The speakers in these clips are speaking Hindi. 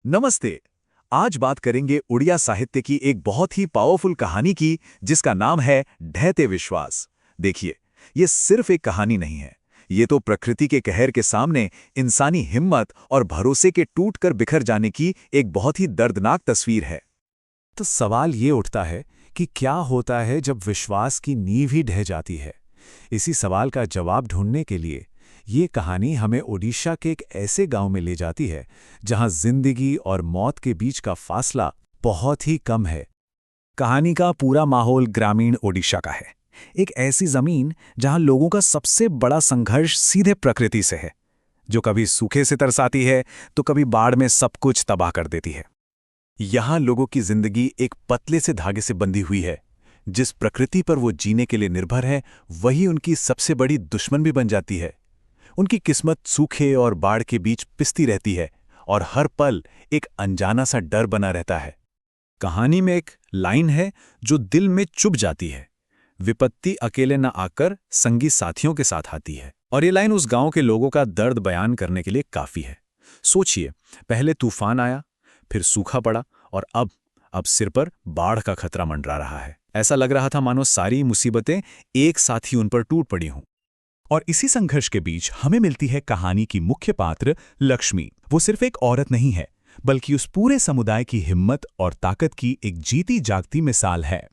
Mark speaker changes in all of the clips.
Speaker 1: नमस्ते। आज बात करेंगे उड़िया साहित्य की एक बहुत ही पावरफुल कहानी की, जिसका नाम है ढहते विश्वास। देखिए, ये सिर्फ एक कहानी नहीं है। ये तो प्रकृति के कहर के सामने इंसानी हिम्मत और भरोसे के टूटकर बिखर जाने की एक बहुत ही दर्दनाक तस्वीर है।
Speaker 2: तो सवाल ये उठता है कि क्या होता है जब विश्वास की नींव ही ढह जाती है। इसी सवाल का जवाब ढूंढने के लिए ये कहानी हमें ओडिशा के एक ऐसे गांव में ले जाती है जहां जिंदगी और मौत के बीच का फासला बहुत ही कम है। कहानी का पूरा माहौल ग्रामीण ओडिशा का है। एक ऐसी जमीन जहां लोगों का सबसे बड़ा संघर्ष सीधे प्रकृति से है, जो कभी सूखे से तरसाती है तो कभी बाढ़ में सब कुछ तबाह कर देती है।
Speaker 1: यहाँ लोगों की जिंदगी एक पतले से धागे से बंधी हुई है। जिस प्रकृति पर वो जीने के लिए निर्भर है, वही उनकी सबसे बड़ी दुश्मन भी बन जाती है। उनकी किस्मत सूखे और बाढ़ के बीच पिसती रहती है और हर पल एक अनजाना सा डर बना रहता है।
Speaker 2: कहानी में एक लाइन है जो दिल में चुभ जाती है। विपत्ति अकेले न आकर संगी साथियों के साथ आती है। और ये लाइन उस गांव के लोगों का दर्द बयान करने के लिए काफी है। सोचिए, पहले तूफान आया, फिर सूखा पड़ा और अब सिर पर बाढ़ का खतरा मंडरा रहा है। ऐसा लग रहा था मानो सारी मुसीबतें एक साथ ही उन पर टूट पड़ी हों।
Speaker 1: और इसी संघर्ष के बीच हमें मिलती है कहानी की मुख्य पात्र लक्ष्मी। वो सिर्फ एक औरत नहीं है, बल्कि उस पूरे समुदाय की हिम्मत और ताकत की एक जीती जागती मिसाल है।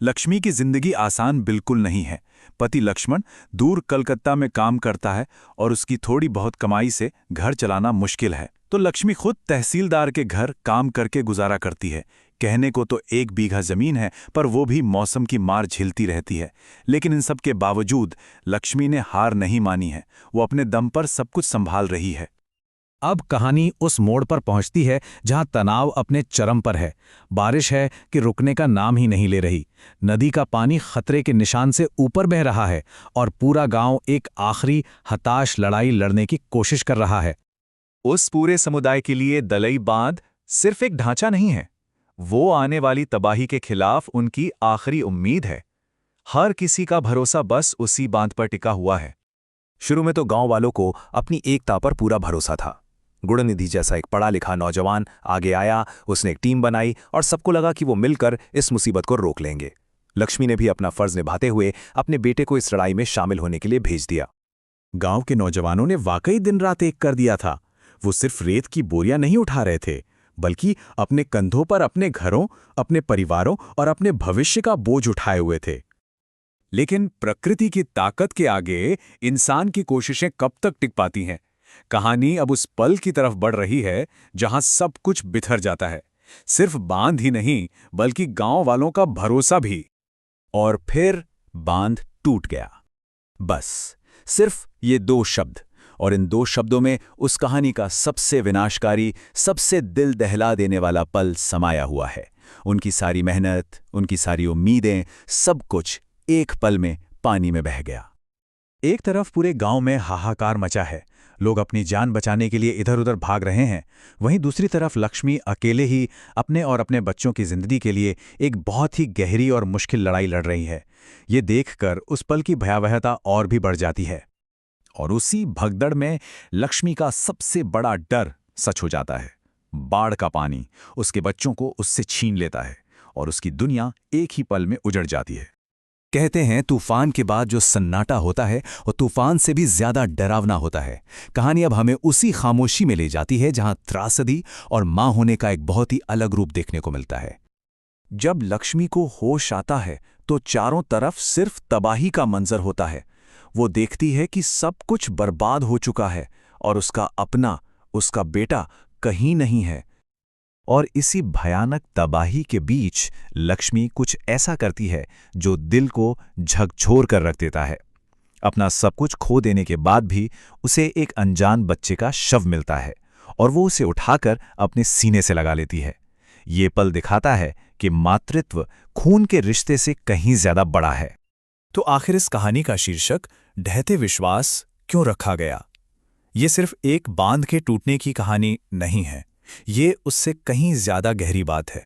Speaker 1: लक्ष्मी की जिंदगी आसान बिल्कुल नहीं है। पति लक्ष्मण दूर कलकत्ता में काम करता है और उसकी थोड़ी बहुत कमाई से घर चलाना मुश्किल है। तो लक्ष्मी खुद तहसीलदार के घर काम करके गुजारा करती है। कहने को तो 1 बीघा जमीन है, पर वो भी मौसम की मार झेलती रहती है। लेकिन इन सब के बावजूद लक्ष्मी ने हार नहीं मानी है। वो अपने दम पर सब कुछ संभाल रही है।
Speaker 2: अब कहानी उस मोड़ पर पहुंचती है जहां तनाव अपने चरम पर है। बारिश है कि रुकने का नाम ही नहीं ले रही। नदी का पानी खतरे के निशान से ऊपर बह रहा है और पूरा गांव एक आखिरी हताश लड़ाई लड़ने की कोशिश कर रहा है।
Speaker 1: उस पूरे समुदाय के लिए दलई बांध सिर्फ एक ढांचा नहीं है, वो आने वाली तबाही के खिलाफ उनकी आखिरी उम्मीद है। हर किसी का भरोसा बस उसी बांध पर टिका हुआ है।
Speaker 2: शुरू में तो गांव वालों को अपनी एकता पर पूरा भरोसा था। गुणनिधि जैसा एक पढ़ा लिखा नौजवान आगे आया, उसने एक टीम बनाई और सबको लगा कि वो मिलकर इस मुसीबत को रोक लेंगे। लक्ष्मी ने भी अपना फर्ज निभाते हुए अपने बेटे को इस लड़ाई में शामिल होने के लिए भेज दिया। गांव के नौजवानों ने वाकई दिन रात एक कर दिया था। वो सिर्फ रेत की बोरियां नहीं उठा रहे थे, बल्कि अपने कंधों पर अपने घरों, अपने परिवारों और अपने भविष्य का बोझ उठाए हुए थे। लेकिन प्रकृति की ताकत के आगे इंसान की कोशिशें कब तक टिक पाती हैं? कहानी अब उस पल की तरफ बढ़ रही है जहां सब कुछ बिखर जाता है। सिर्फ बांध ही नहीं, बल्कि गांव वालों का भरोसा भी। और फिर बांध टूट गया। बस सिर्फ ये 2 शब्द, और इन 2 शब्दों में उस कहानी का सबसे विनाशकारी, सबसे दिल दहला देने वाला पल समाया हुआ है। उनकी सारी मेहनत, उनकी सारी उम्मीदें, सब कुछ एक पल में पानी में बह गया। एक तरफ पूरे गांव में हाहाकार मचा है, लोग अपनी जान बचाने के लिए इधर उधर भाग रहे हैं। वहीं दूसरी तरफ लक्ष्मी अकेले ही अपने और अपने बच्चों की जिंदगी के लिए एक बहुत ही गहरी और मुश्किल लड़ाई लड़ रही है। ये देखकर उस पल की भयावहता और भी बढ़ जाती है। और उसी भगदड़ में लक्ष्मी का सबसे बड़ा डर सच हो जाता है। बाढ़ का पानी उसके बच्चों को उससे छीन लेता है और उसकी दुनिया एक ही पल में उजड़ जाती है। कहते हैं तूफान के बाद जो सन्नाटा होता है वो तूफान से भी ज्यादा डरावना होता है। कहानी अब हमें उसी खामोशी में ले जाती है जहां त्रासदी और मां होने का एक बहुत ही अलग रूप देखने को मिलता है। जब लक्ष्मी को होश आता है तो चारों तरफ सिर्फ तबाही का मंजर होता है। वो देखती है कि सब कुछ बर्बाद हो चुका है और उसका अपना, उसका बेटा कहीं नहीं है। और इसी भयानक तबाही के बीच लक्ष्मी कुछ ऐसा करती है जो दिल को झकझोर कर रख देता है। अपना सब कुछ खो देने के बाद भी उसे एक अनजान बच्चे का शव मिलता है और वो उसे उठाकर अपने सीने से लगा लेती है। ये पल दिखाता है कि मातृत्व खून के रिश्ते से कहीं ज्यादा बड़ा है। तो आखिर इस कहानी का शीर्षक ढहते विश्वास क्यों रखा गया? ये सिर्फ एक बांध के टूटने की कहानी नहीं है, ये उससे कहीं ज्यादा गहरी बात है।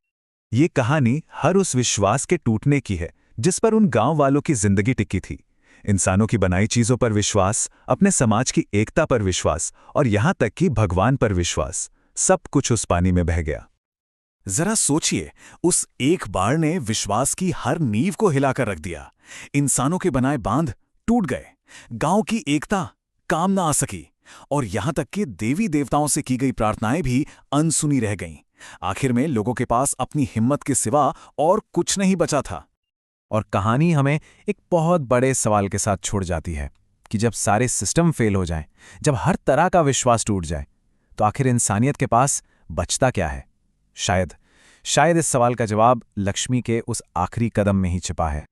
Speaker 2: ये कहानी हर उस विश्वास के टूटने की है जिस पर उन गांव वालों की जिंदगी टिकी थी। इंसानों की बनाई चीजों पर विश्वास, अपने समाज की एकता पर विश्वास और यहां तक कि भगवान पर विश्वास।
Speaker 1: सब कुछ उस पानी में बह गया।
Speaker 3: जरा सोचिए, उस एक बाढ़ ने विश्वास की हर नींव को हिलाकर रख दिया। इंसानों के बनाए बांध टूट गए, गांव की एकता काम ना आ सकी, और यहां तक कि देवी देवताओं से की गई प्रार्थनाएं भी अनसुनी रह गईं। आखिर में लोगों के पास अपनी हिम्मत के सिवा और कुछ नहीं बचा था।
Speaker 2: और कहानी हमें एक बहुत बड़े सवाल के साथ छोड़ जाती है कि जब सारे सिस्टम फेल हो जाएं, जब हर तरह का विश्वास टूट जाए, तो आखिर इंसानियत के पास बचता क्या है? शायद इस सवाल का जवाब लक्ष्मी के उस आखिरी कदम में ही छिपा है।